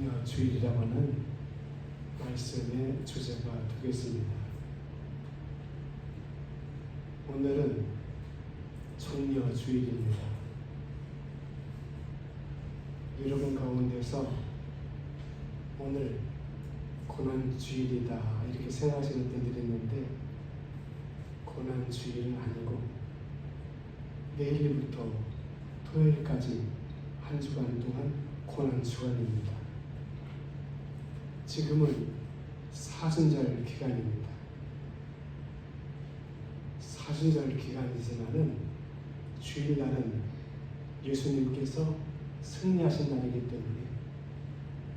종려주일이라고 하는 말씀의 주제가 되겠습니다. 오늘은 종려주일입니다. 여러분 가운데서 오늘 고난주일이다 이렇게 생각하시는 분들이 있는데, 고난주일은 아니고 내일부터 토요일까지 한 주간 동안 고난주간입니다. 지금은 사순절 기간입니다. 사순절 기간이지만은 주일날은 예수님께서 승리하신 날이기 때문에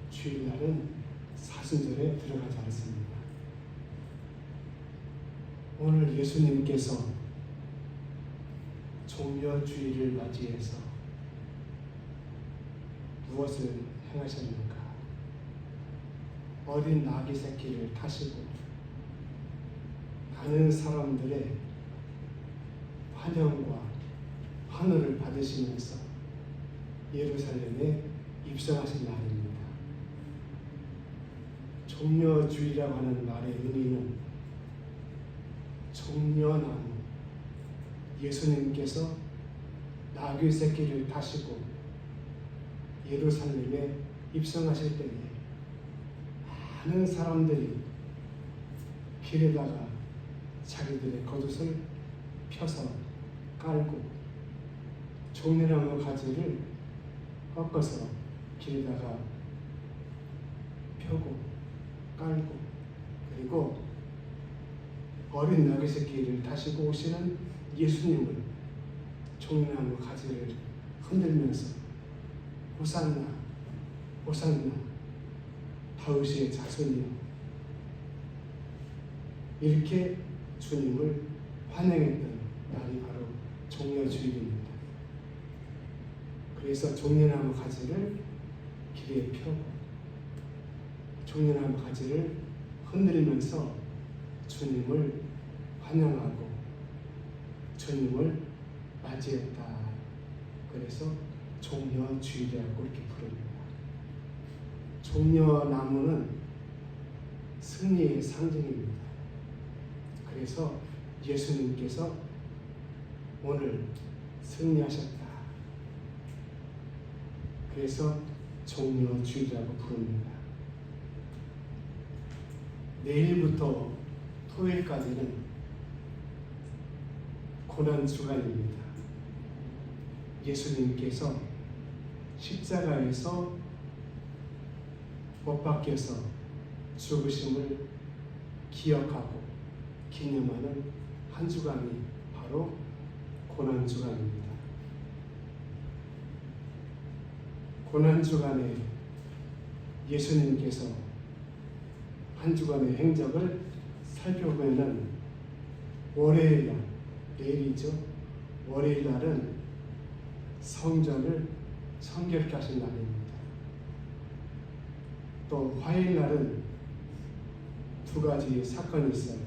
주일날은 사순절에 들어가지 않습니다. 오늘 예수님께서 종려주일을 맞이해서 무엇을 행하셨는가? 어린 나귀 새끼를 타시고 많은 사람들의 환영과 환호를 받으시면서 예루살렘에 입성하신 날입니다. 종려주일이라고 하는 말의 의미는 종려나무, 예수님께서 나귀 새끼를 타시고 예루살렘에 입성하실 때에 많은 사람들이 길에다가 자기들의 겉옷을 펴서 깔고 종려나무 가지를 꺾어서 길에다가 펴고 깔고, 그리고 어린 나귀 새끼를 타시고 오시는 예수님을 종려나무 가지를 흔들면서 호산나 호산나 다윗의 자손이여 이렇게 주님을 환영했던 날이 바로 종려주일입니다. 그래서 종려나무 가지를 길에 펴고 종려나무 가지를 흔들면서 주님을 환영하고 주님을 맞이했다. 그래서 종려주일이라고 이렇게 부릅니다. 종려나무는 승리의 상징입니다. 그래서 예수님께서 오늘 승리하셨다. 그래서 종려주일이라고 부릅니다. 내일부터 토요일까지는 고난주간입니다. 예수님께서 십자가에서 못 박혀서 죽으심을 기억하고 기념하는 한 주간이 바로 고난주간입니다. 고난주간에 예수님께서 한 주간의 행적을 살펴보면 월요일날, 내일이죠. 월요일날은 성전을 성결케 하신 날입니다. 또 화요일날은 두 가지 사건이 있어요.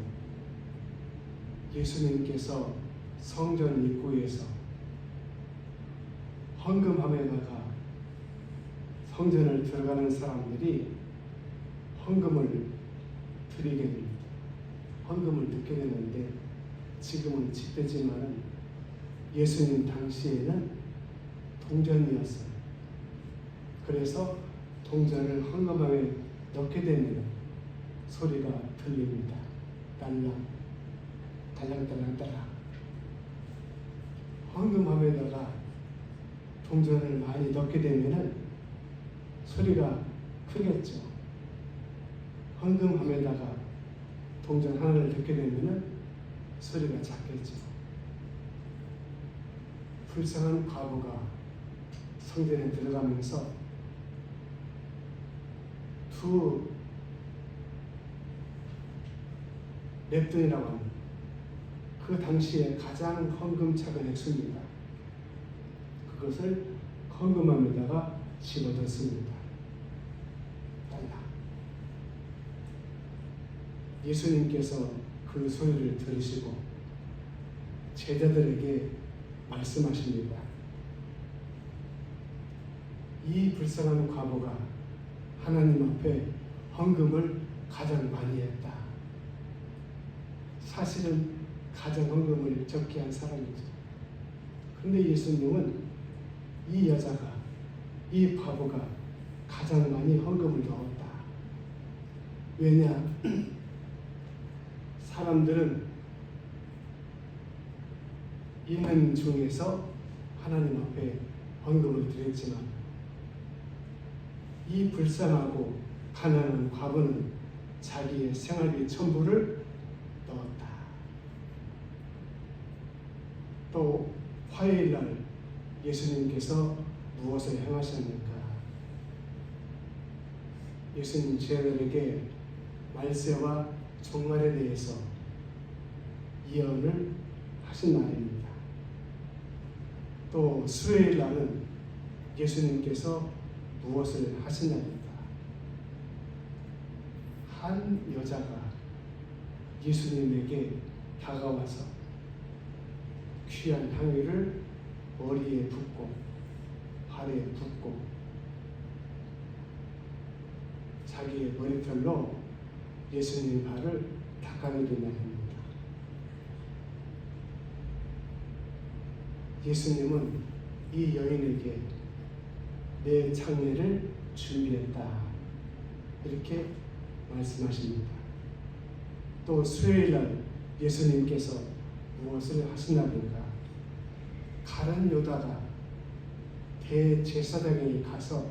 예수님께서 성전 입구에서 헌금함에다가 성전을 들어가는 사람들이 헌금을 드리게 됩니다. 헌금을 듣게 되는데, 지금은 집회지만은 예수님 당시에는 동전이었어요. 그래서 동전을 헌금함에 넣게 되면 소리가 들립니다. 딸랑, 딸랑딸랑딸랑. 헌금함에다가 동전을 많이 넣게 되면 소리가 크겠죠. 헌금함에다가 동전 하나를 넣게 되면 소리가 작겠죠. 불쌍한 과부가 성전에 들어가면서 두 렙돈이라고 하는 그 당시에 가장 헌금 작은 액수입니다. 그것을 헌금함에다가 집어넣습니다. 달라. 예수님께서 그 소리를 들으시고 제자들에게 말씀하십니다. 이 불쌍한 과부가 하나님 앞에 헌금을 가장 많이 했다. 사실은 가장 헌금을 적게 한 사람이죠. 그런데 예수님은 이 여자가, 이 바보가 가장 많이 헌금을 넣었다. 왜냐? 사람들은 있는 중에서 하나님 앞에 헌금을 드렸지만 이 불쌍하고 가난한 과부는 자기의 생활비 전부를 넣었다. 또 화요일날 예수님께서 무엇을 행하셨는가? 예수님 제자들에게 말세와 종말에 대해서 예언을 하신 날입니다. 또 수요일날은 예수님께서 무엇을 하신 날입니다. 한 여자가 예수님에게 다가와서 귀한 향유를 머리에 붓고 발에 붓고 자기의 머리털로 예수님 발을 닦아내린 날입니다. 예수님은 이 여인에게 내 장례를 준비했다, 이렇게 말씀하십니다. 또 수요일날 예수님께서 무엇을 하신 날인가? 가룟 유다가 대제사장에 가서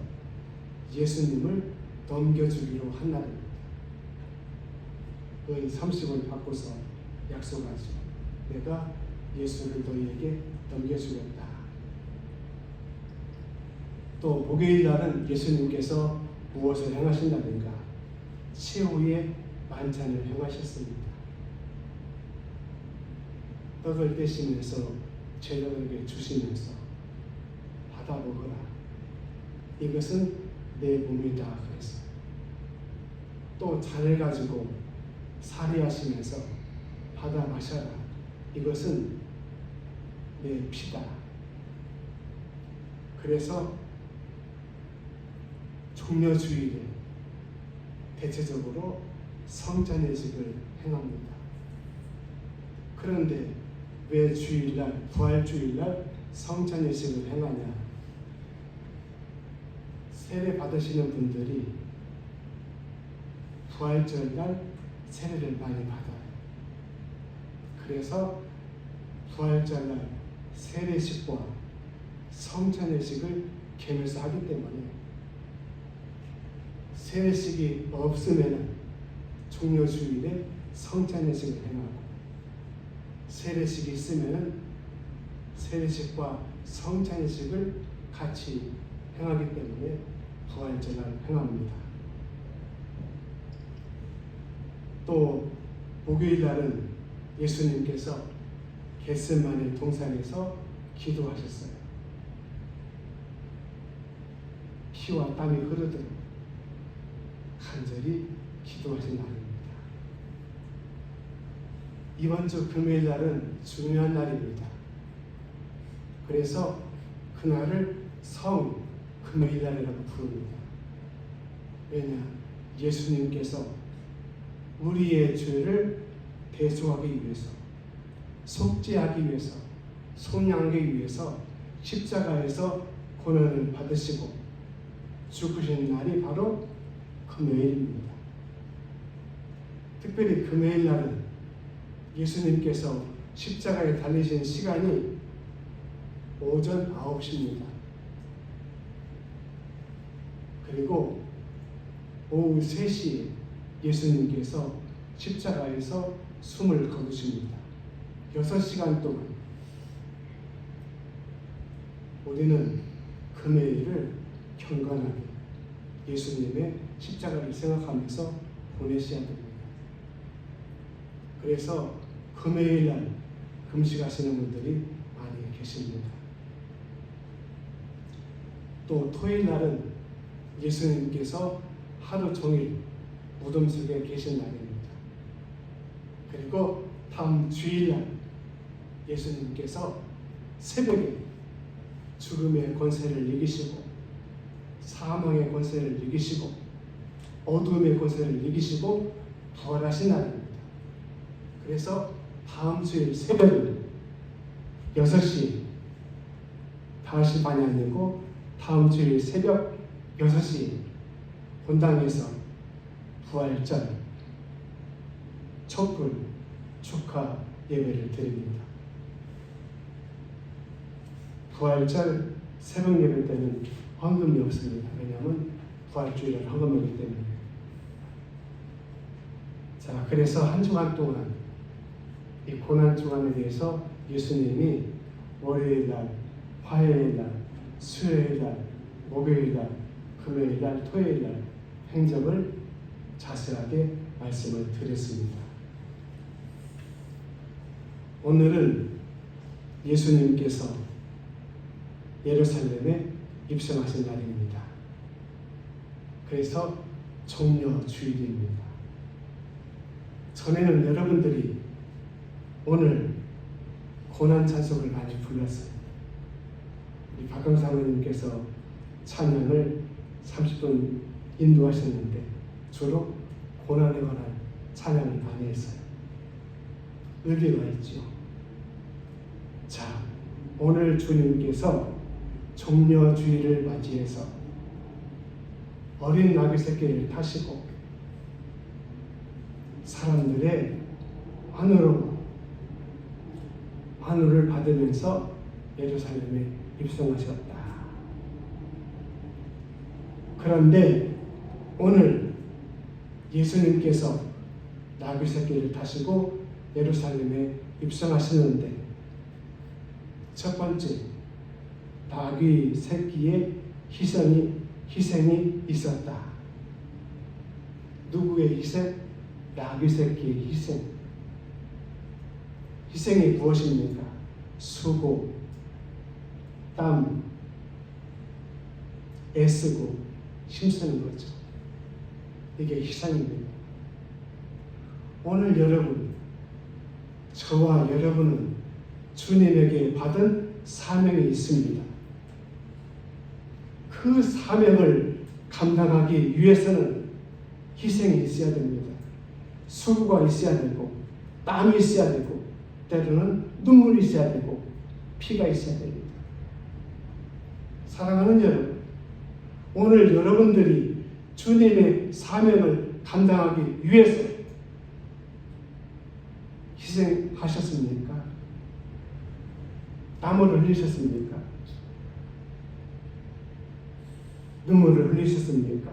예수님을 넘겨주기로 한 날입니다. 은 30을 받고서 약속하죠. 내가 예수를 너희에게 넘겨주겠다. 또 목요일 날은 예수님께서 무엇을 행하신 날인가? 최후의 만찬을 행하셨습니다. 떡을 떼시면서 제자들에게 주시면서 받아 먹으라. 이것은 내 몸이다. 그랬어요. 또 잔을 가지고 사리하시면서 받아 마셔라. 이것은 내 피다. 그래서 종려주일에 대체적으로 성찬예식을 행합니다. 그런데 왜 주일날, 부활주일날 성찬예식을 행하냐? 세례 받으시는 분들이 부활절날 세례를 많이 받아요. 그래서 부활절날 세례식과 성찬예식을 겸해서 하기 때문에 세례식이 없으면 종려주일에 성찬예식을 행하고 세례식이 있으면 세례식과 성찬예식을 같이 행하기 때문에 부활절날 행합니다. 또 목요일 날은 예수님께서 겟세마네 동산에서 기도하셨어요. 피와 땀이 흐르도록 간절히 기도하신 날입니다. 이번 주 금요일 날은 중요한 날입니다. 그래서 그날을 성 금요일 날이라고 부릅니다. 왜냐? 예수님께서 우리의 죄를 대속하기 위해서, 속죄하기 위해서, 속량하기 위해서 십자가에서 고난을 받으시고 죽으신 날이 바로 금요일입니다. 특별히 금요일 날은 예수님께서 십자가에 달리신 시간이 오전 9시입니다. 그리고 오후 3시에 예수님께서 십자가에서 숨을 거두십니다. 6시간 동안 우리는 금요일을 경건하게 예수님의 십자가를 생각하면서 보내셔야 됩니다. 그래서 금요일날 금식하시는 분들이 많이 계십니다. 또 토요일날은 예수님께서 하루 종일 무덤 속에 계신 날입니다. 그리고 다음 주일날 예수님께서 새벽에 죽음의 권세를 이기시고 사망의 권세를 이기시고 어둠의 권세를 이기시고 부활하신 날입니다. 그래서 다음 주일 새벽 6시, 5시 반이 아니고 다음 주일 새벽 6시 본당에서 부활절 촛불 축하 예배를 드립니다. 부활절 새벽 예배 때는 헌금이 없습니다. 왜냐하면 부활주일은 헌금이기 때문에. 자, 그래서 한 주간 동안 이 고난 주간에 대해서 예수님이 월요일날, 화요일날, 수요일날, 목요일날, 금요일날, 토요일날 행적을 자세하게 말씀을 드렸습니다. 오늘은 예수님께서 예루살렘에 입성하신 날입니다. 그래서 종려주일입니다. 전에는 여러분들이 오늘 고난 찬송을 많이 불렀어요. 우리 박강사모님께서 찬양을 30분 인도하셨는데 주로 고난에 관한 찬양을 많이 했어요. 의미가 있죠. 자, 오늘 주님께서 종려주일을 맞이해서 어린 나귀 새끼를 타시고 사람들의 환호를 받으면서 예루살렘에 입성하셨다. 그런데 오늘 예수님께서 나귀 새끼를 타시고 예루살렘에 입성하시는데 첫 번째, 나귀 새끼의 희생이 있었다. 누구의 희생? 나귀 새끼의 희생. 희생이 무엇입니까? 수고, 땀, 애쓰고 힘쓰는 거죠. 이게 희생입니다. 오늘 여러분, 저와 여러분은 주님에게 받은 사명이 있습니다. 그 사명을 감당하기 위해서는 희생이 있어야 됩니다. 수고가 있어야 되고, 땀이 있어야 되고, 때로는 눈물이 있어야 되고, 피가 있어야 됩니다. 사랑하는 여러분, 오늘 여러분들이 주님의 사명을 감당하기 위해서 희생하셨습니까? 땀을 흘리셨습니까? 눈물을 흘리셨습니까?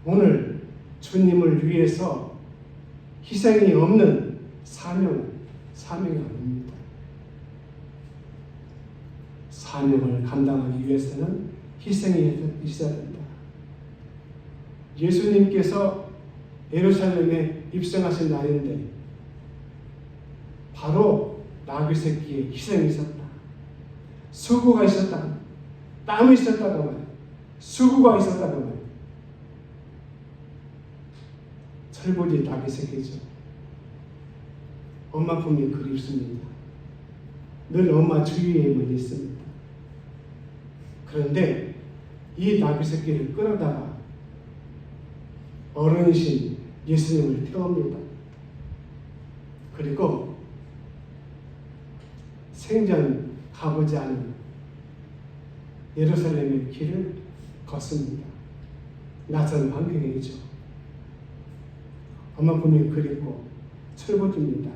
오늘 주님을 위해서 희생이 없는 사명이 아닙니다. 사명을 감당하기 위해서는 희생이 있어야 된다. 예수님께서 예루살렘에 입성하신 날인데 바로 나귀 새끼의 희생이 있었다. 수고가 있었다. 땀이 있었다고 말이야. 수고가 있었다고 말이야. 철부지 나귀 새끼죠. 엄마 품이 그립습니다. 늘 엄마 주위에만 있습니다. 그런데 이 나귀 새끼를 끌어다가 어른이신 예수님을 태웁니다. 그리고 생전 가보지 않은 예루살렘의 길을 걷습니다. 낯선 환경이죠. 엄마 품이 그립고 철부집니다.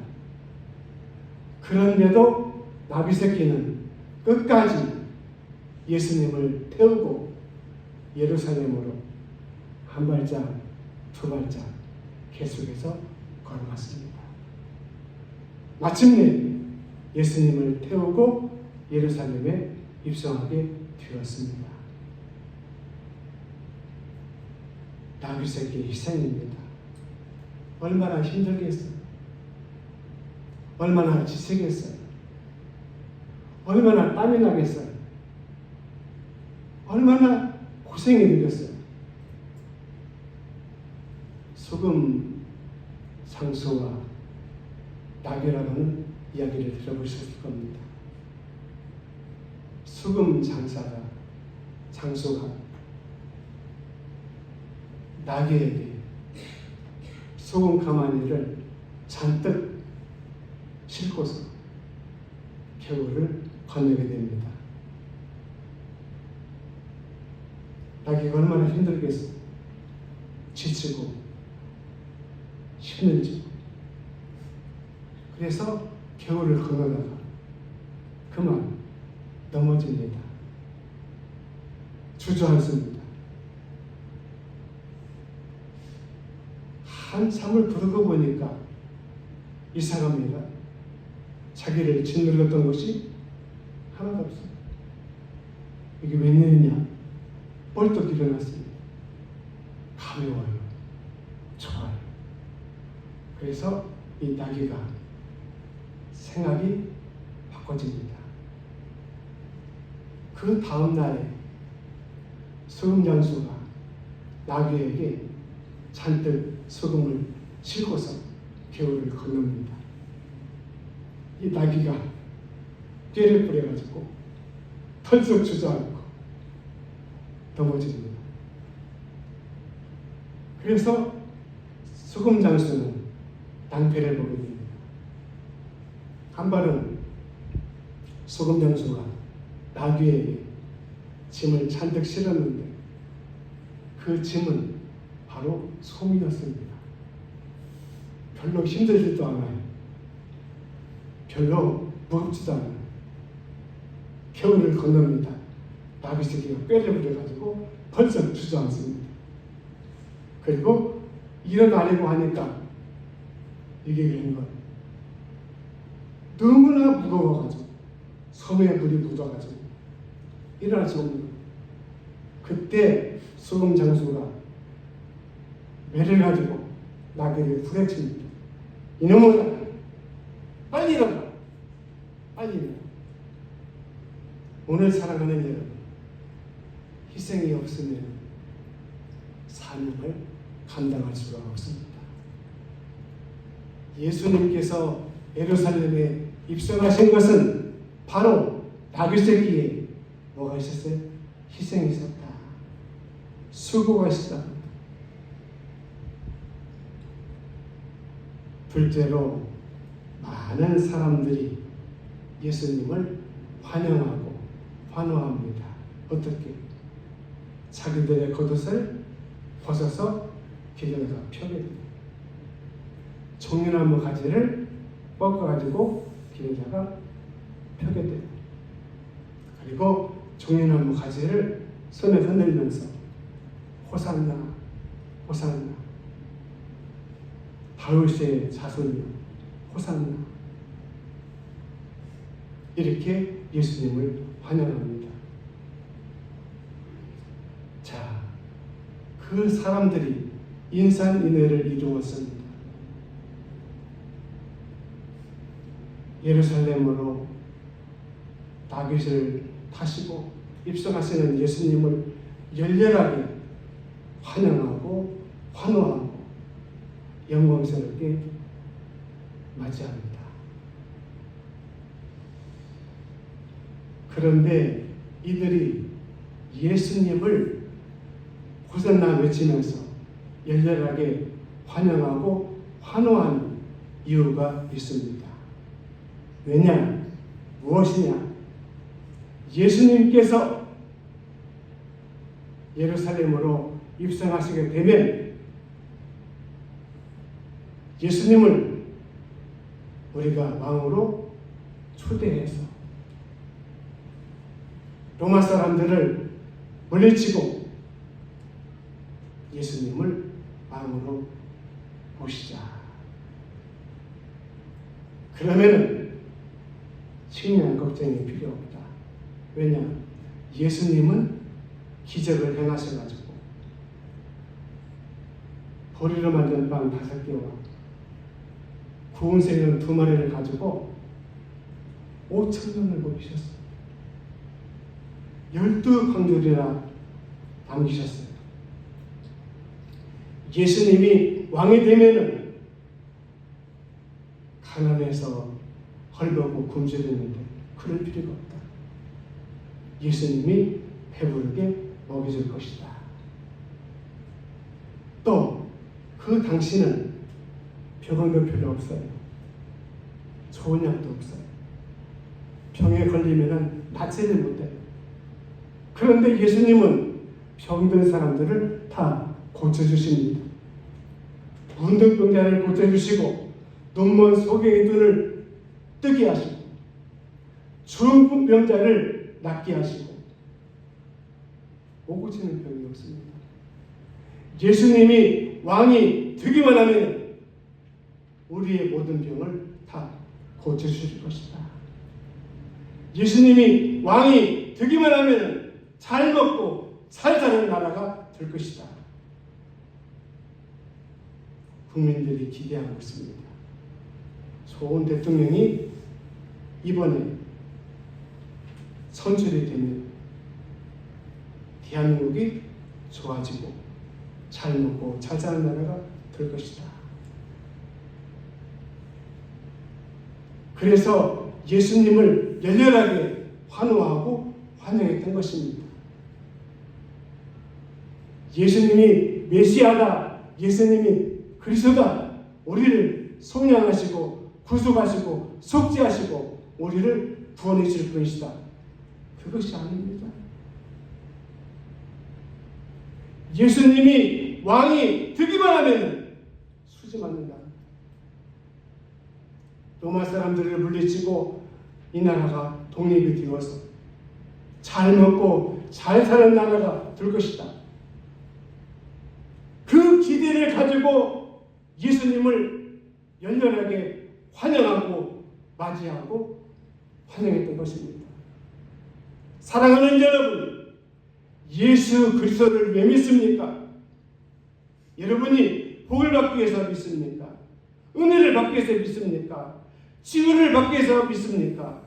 그런데도 나귀 새끼는 끝까지 예수님을 태우고 예루살렘으로 한 발짝, 두 발짝 계속해서 걸어갔습니다. 마침내 예수님을 태우고 예루살렘에 입성하게 되었습니다. 나귀 새끼의 희생입니다. 얼마나 힘들겠어요? 얼마나 지치겠어요? 얼마나 땀이 나겠어요? 얼마나 고생이 되겠어요? 소금 상소와 나귀라는 이야기를 들어보셨을 겁니다. 소금 장사가, 장소가 나귀에게 소금 가마니를 잔뜩 싣고서 겨울을 건너게 됩니다. 나귀가 얼마나 힘들겠어. 지치고 힘들지. 그래서 겨울을 건너다가 그만 넘어집니다. 주저앉습니다. 한참을 부르고 보니까 이상합니다. 자기를 짓눌렀던 것이 하나도 없어요. 이게 웬일이냐? 벌떡 일어났습니다. 가벼워요. 좋아요. 그래서 이 나귀가 생각이 바꿔집니다. 그 다음 날에 소금 장수가 나귀에게 잔뜩 소금을 싣고서 겨울을 건넙니다. 이 나귀가 꾀를 부려가지고 털썩 주저앉고 넘어집니다. 그래서 소금 장수는 낭패를 보게 됩니다. 한 번은 소금 장수가 나귀에게 짐을 잔뜩 실었는데 그 짐은 바로 솜이었습니다. 별로 힘들지도 않아요. 별로 무겁지도 않아요. 겨울을 건넙니다. 나귀 새끼가 꾀를 부려가지고 벌써 주저앉습니다. 그리고 일어나려고 하니까 이게 된 것. 너무나 무거워가지고 섬에 물이 묻어가지고 일어날 수 없는 거예요. 그때 소금 장수가 매를 가지고 나귀를 후려칩니다. 이놈아, 빨리 일어나! 빨리 일어나! 오늘 사랑하는 여러분, 희생이 없으면 사명을 감당할 수가 없습니다. 예수님께서 예루살렘에 입성하신 것은 바로 나귀 새끼에 뭐가 있었어요? 희생이 있었다. 수고가 있었다. 둘째로 많은 사람들이 예수님을 환영하고 환호합니다. 어떻게? 자기들의 겉옷을 벗어서 길에다가 펴게 됩니다. 종려나무 가지를 뻗어가지고 길에다가 펴게 돼요. 그리고 종려나무 가지를 손에 흔들면서 호산나, 호산나, 다윗의 자손이여 호산나, 이렇게 예수님을 환영합니다. 자, 그 사람들이 인산인해를 이루었습니다. 예루살렘으로 다윗을 타시고 입성하시는 예수님을 열렬하게 환영하고 환호하고 영광스럽게 맞이합니다. 그런데 이들이 예수님을 호산나 외치면서 열렬하게 환영하고 환호하는 이유가 있습니다. 왜냐? 무엇이냐? 예수님께서 예루살렘으로 입성하시게 되면 예수님을 우리가 왕으로 초대해서 로마 사람들을 물리치고 예수님을 왕으로 모시자. 그러면은 식량 걱정이 필요 없다. 왜냐? 예수님은 기적을 행하셔가지고 보리로 만든 빵 5개와 구운 생선 2마리를 가지고 5,000명을 먹이셨어요. 12광들이나 남기셨어요. 예수님이 왕이 되면은 가난해서 헐벗고 굶주렸는데 그럴 필요가 없다. 예수님이 배부르게 먹여줄 것이다. 그 당시는 병원도 필요 없어요. 좋은 약도 없어요. 병에 걸리면 낫지를 못해요. 그런데 예수님은 병든 사람들을 다 고쳐주십니다. 문둥병자를 고쳐주시고 눈먼 소경의 눈을 뜨게 하시고 중풍병자를 낫게 하시고 못 고치는 병이 없습니다. 예수님이 왕이 되기만 하면 우리의 모든 병을 다 고쳐주실 것이다. 예수님이 왕이 되기만 하면 잘 먹고 잘 사는 나라가 될 것이다. 국민들이 기대하고 있습니다. 좋은 대통령이 이번에 선출이 되면 대한민국이 좋아지고 잘 먹고 잘 사는 나라가 될 것이다. 그래서 예수님을 열렬하게 환호하고 환영했던 것입니다. 예수님이 메시아다, 예수님이 그리스도다, 우리를 속량하시고 구속하시고 속죄하시고 우리를 구원해 줄 것이다. 그것이 아닙니다. 예수님이 왕이 되기만 하면 수지 맞는다. 로마 사람들을 물리치고 이 나라가 독립이 되어서 잘 먹고 잘 사는 나라가 될 것이다. 그 기대를 가지고 예수님을 열렬하게 환영하고 맞이하고 환영했던 것입니다. 사랑하는 여러분, 예수 그리스도를 왜 믿습니까? 여러분이 복을 받기 위해서 믿습니까? 은혜를 받기 위해서 믿습니까? 치유를 받기 위해서 믿습니까?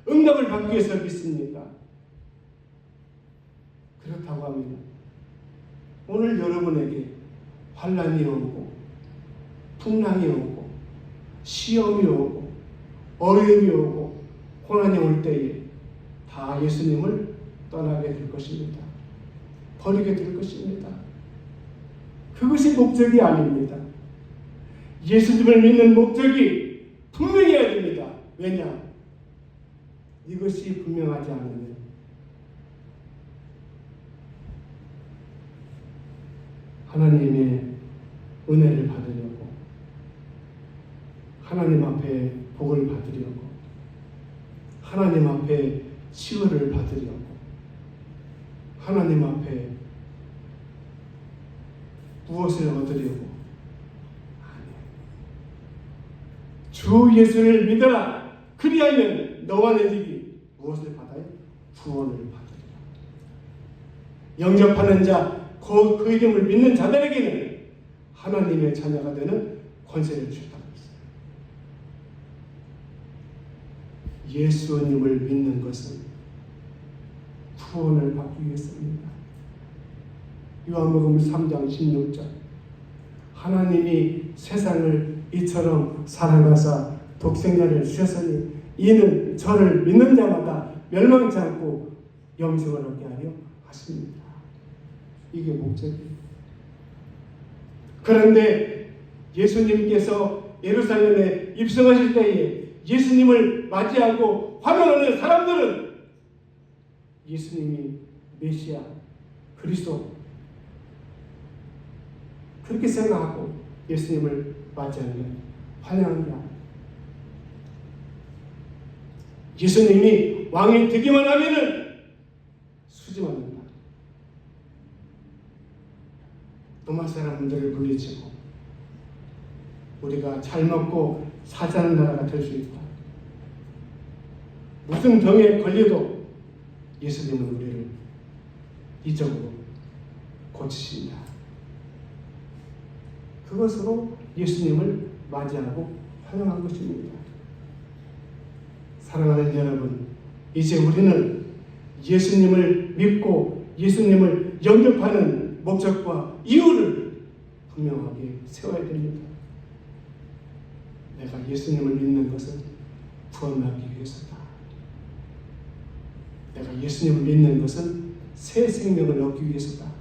응답을 받기 위해서 믿습니까? 그렇다고 하면 오늘 여러분에게 환난이 오고 풍랑이 오고 시험이 오고 어려움이 오고 고난이 올 때에 다 예수님을 떠나게 될 것입니다. 버리게 될 것입니다. 그것이 목적이 아닙니다. 예수님을 믿는 목적이 분명해야 됩니다. 왜냐? 이것이 분명하지 않으면 하나님의 은혜를 받으려고, 하나님 앞에 복을 받으려고, 하나님 앞에 치유를 받으려고, 하나님 앞에 무엇을 얻으려고? 아니에요. 주 예수를 믿어라. 그리하면 너와 내 집이 무엇을 받아요? 구원을 받으리라. 영접하는 자, 그 이름을 믿는 자들에게는 하나님의 자녀가 되는 권세를 주셨다고 했어요. 예수님을 믿는 것은 구원을 받기 위해서입니다. 요한복음 3장 16절, 하나님이 세상을 이처럼 사랑하사 독생자를 주셨으니 이는 저를 믿는 자마다 멸망치 않고 영생을 얻게 하려 하십니다. 이게 목적이에요. 그런데 예수님께서 예루살렘에 입성하실 때에 예수님을 맞이하고 환영하는 사람들은 예수님이 메시아, 그리스도 그렇게 생각하고 예수님을 맞이하는 환영하는 게 아니에요. 예수님이 왕이 되기만 하면은 수지 맞는다. 로마 사람들을 물리치고 우리가 잘 먹고 사자는 나라가 될 수 있다. 무슨 병에 걸려도 예수님은 우리를 이적으로 고치신다. 그것으로 예수님을 맞이하고 환영한 것입니다. 사랑하는 여러분, 이제 우리는 예수님을 믿고 예수님을 영접하는 목적과 이유를 분명하게 세워야 됩니다. 내가 예수님을 믿는 것은 구원하기 위해서다. 내가 예수님을 믿는 것은 새 생명을 얻기 위해서다.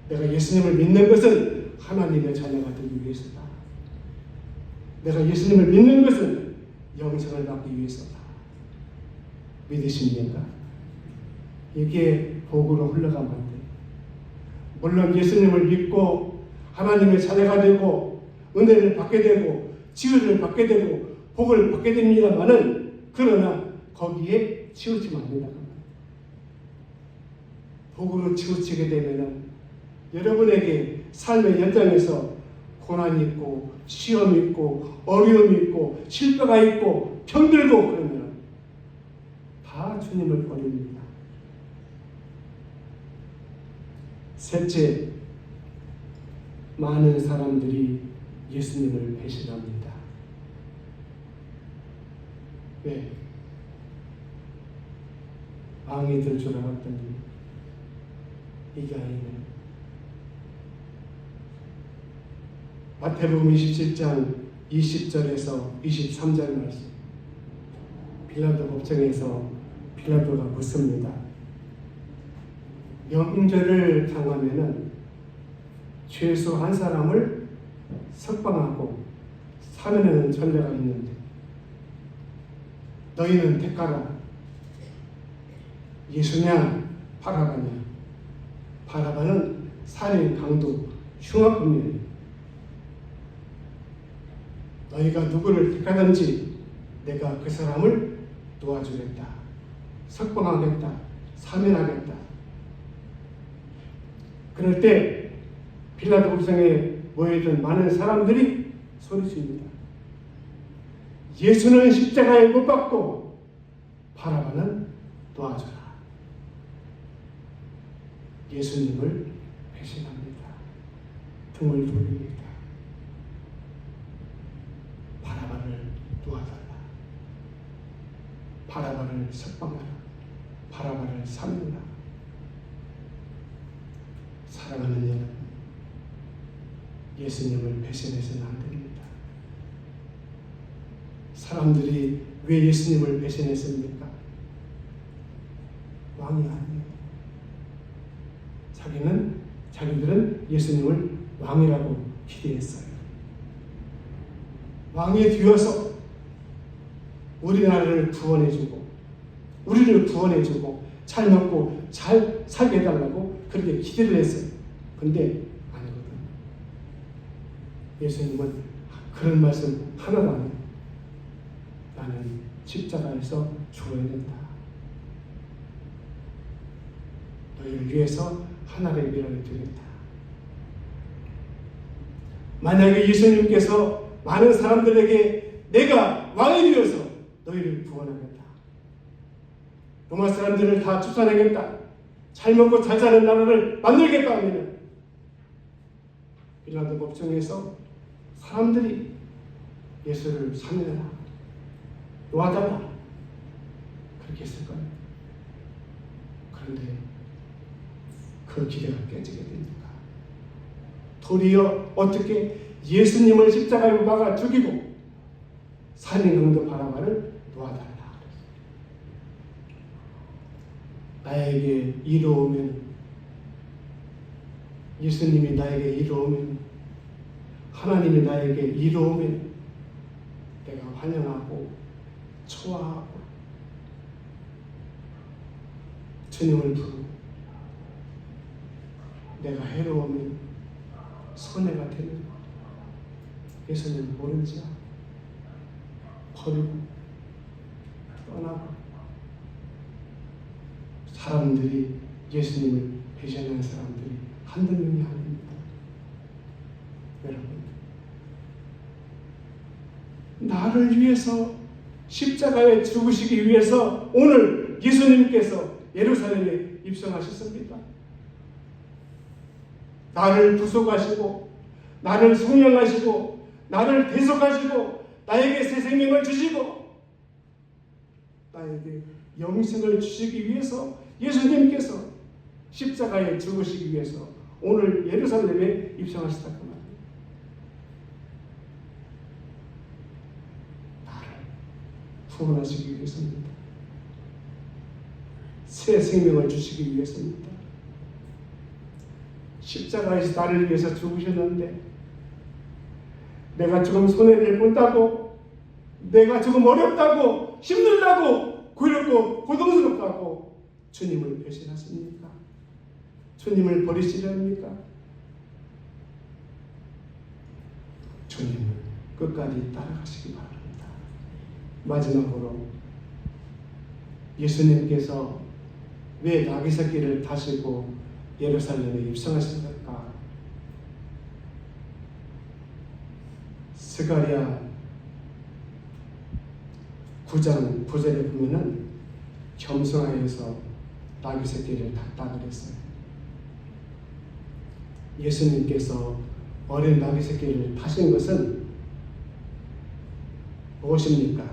내가 예수님을 믿는 것은 하나님의 자녀가 되기 위해서다. 내가 예수님을 믿는 것은 영생을 받기 위해서다. 믿으십니까? 이게 복으로 흘러가면 안 돼요. 물론 예수님을 믿고 하나님의 자녀가 되고 은혜를 받게 되고 치유를 받게 되고 복을 받게 됩니다만은, 그러나 거기에 치우치면 안 된다고 합니다. 복으로 치우치게 되면은 여러분에게 삶의 현장에서 고난이 있고 시험이 있고 어려움이 있고 실패가 있고 병들고 그러면 다 주님을 버립니다. 셋째, 많은 사람들이 예수님을 배신합니다. 왜? 왕이 될 줄 알았더니 이게 아니네. 마태복음 27장 20절에서 23절 말씀. 빌라도 법정에서 빌라도가 묻습니다. 영죄를 당하면은 죄수 한 사람을 석방하고 사면하는 전례가 있는데 너희는 택하라. 예수냐 바라바냐. 바라바는 살인, 강도, 흉악범이에요. 너희가 누구를 택하든지 내가 그 사람을 도와주겠다. 석방하겠다. 사면하겠다. 그럴 때 빌라도 법정에 모여있던 많은 사람들이 소리칩니다. 예수는 십자가에 못 박고 바라바는 도와줘라. 예수님을 배신합니다. 등을 돌립니다. 바라바를 도와달라. 바라바를 석방하라. 바라바를 살려라. 사랑하는 여러분, 예수님을 배신해서는 안 됩니다. 사람들이 왜 예수님을 배신했습니까? 왕이 아니에요. 자기들은 예수님을 왕이라고 기대했어요. 왕이 되어서 우리나라를 구원해주고 우리를 구원해주고 잘 먹고 잘 살게 해달라고 그렇게 기대를 했어요. 근데 아니거든요. 예수님은 그런 말씀 하나도 안 해요. 나는 십자가에서 죽어야 된다. 너희를 위해서 하나님의 미련을 드린다. 만약에 예수님께서 많은 사람들에게 내가 왕이 되어서 너희를 구원하겠다. 로마 사람들을 다 쫓아내겠다. 잘 먹고 잘 사는 나라를 만들겠다 하면 빌라도 법정에서 사람들이 예수를 사면해라. 놓아달라. 그렇게 했을 거예요. 그런데 그 기대가 깨지게 됩니다. 도리어 어떻게 예수님을 십자가에 못 박아 죽이고 살인 강도 바라바를 놓아달라. 나에게 이로우면, 예수님이 나에게 이로우면, 하나님이 나에게 이로우면 내가 환영하고 초화하고 주님을 부르고, 내가 해로우면 손해가 되는 예수님 모른지야 버리고 떠나고. 사람들이 예수님을 배신하는 사람들이 한두 명이 아닙니다. 여러분, 나를 위해서 십자가에 죽으시기 위해서 오늘 예수님께서 예루살렘에 입성하셨습니다. 나를 구속하시고 나를 성령하시고 나를 대속하시고 나에게 새 생명을 주시고 나에게 영생을 주시기 위해서 예수님께서 십자가에 죽으시기 위해서 오늘 예루살렘에 입성하셨다 그 말이에요. 나를 구원하시기 위해서입니다. 새 생명을 주시기 위해서입니다. 십자가에서 나를 위해서 죽으셨는데 내가 조금 손해를 본다고, 내가 조금 어렵다고, 힘들다고, 괴롭고 고통스럽다고 주님을 배신하십니까? 주님을 버리시렵니까? 주님을 끝까지 따라가시기 바랍니다. 마지막으로 예수님께서 왜 나귀 새끼를 타시고 예루살렘에 입성하셨을까? 스가랴 9장 9절에 보면은 겸손하여서 나귀 새끼를 탔다 그랬어요. 예수님께서 어린 나귀 새끼를 타신 것은 무엇입니까?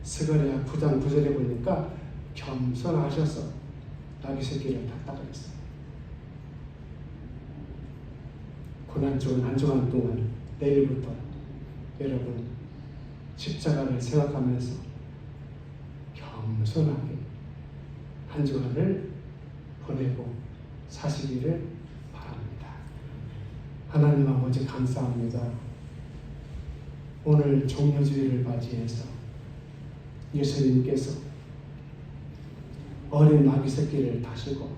스가랴 9장 9절에 보니까 겸손하셔서 나귀 새끼를 탔다 그랬어요. 고난 중은 한 주간 동안 내일부터 여러분 십자가를 생각하면서 겸손하게 한 주간을 보내고 사시기를 바랍니다. 하나님 아버지 감사합니다. 오늘 종려주의를 맞이해서 예수님께서 어린 나귀 새끼를 타시고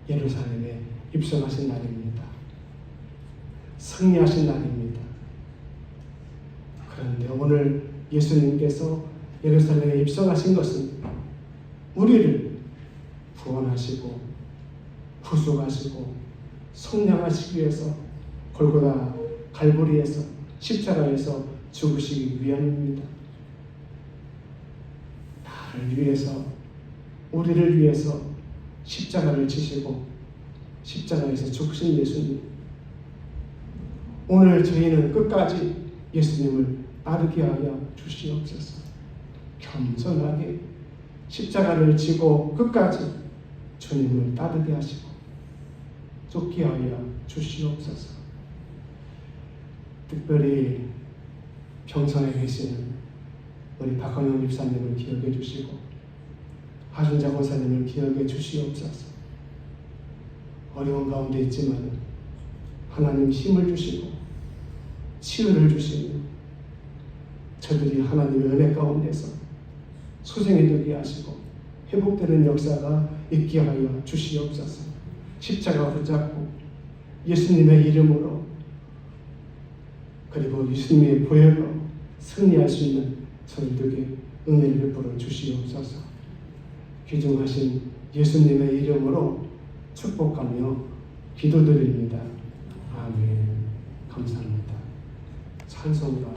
예루살렘에 입성하신 날입니다. 승리하신 날입니다. 그런데 오늘 예수님께서 예루살렘에 입성하신 것은 우리를 구원하시고 구속하시고 속량하시기 위해서 골고다 갈보리에서 십자가에서 죽으시기 위함입니다. 나를 위해서 우리를 위해서 십자가를 지시고 십자가에서 죽으신 예수님, 오늘 저희는 끝까지 예수님을 따르게 하여 주시옵소서. 겸손하게 십자가를 지고 끝까지 주님을 따르게 하시고 쫓게 하여 주시옵소서. 특별히 평성에 계시는 우리 박광영 집사님을 기억해 주시고 하준자 권사님을 기억해 주시옵소서. 어려운 가운데 있지만 하나님 힘을 주시고 치유를 주시고 저들이 하나님의 은혜 가운데서 소생이 되게 하시고 회복되는 역사가 있게 하여 주시옵소서. 십자가 붙잡고 예수님의 이름으로 그리고 예수님의 보혈로 승리할 수 있는 저희들에게 은혜를 베풀어 주시옵소서. 귀중하신 예수님의 이름으로 축복하며 기도드립니다. 아멘. 감사합니다. 찬송가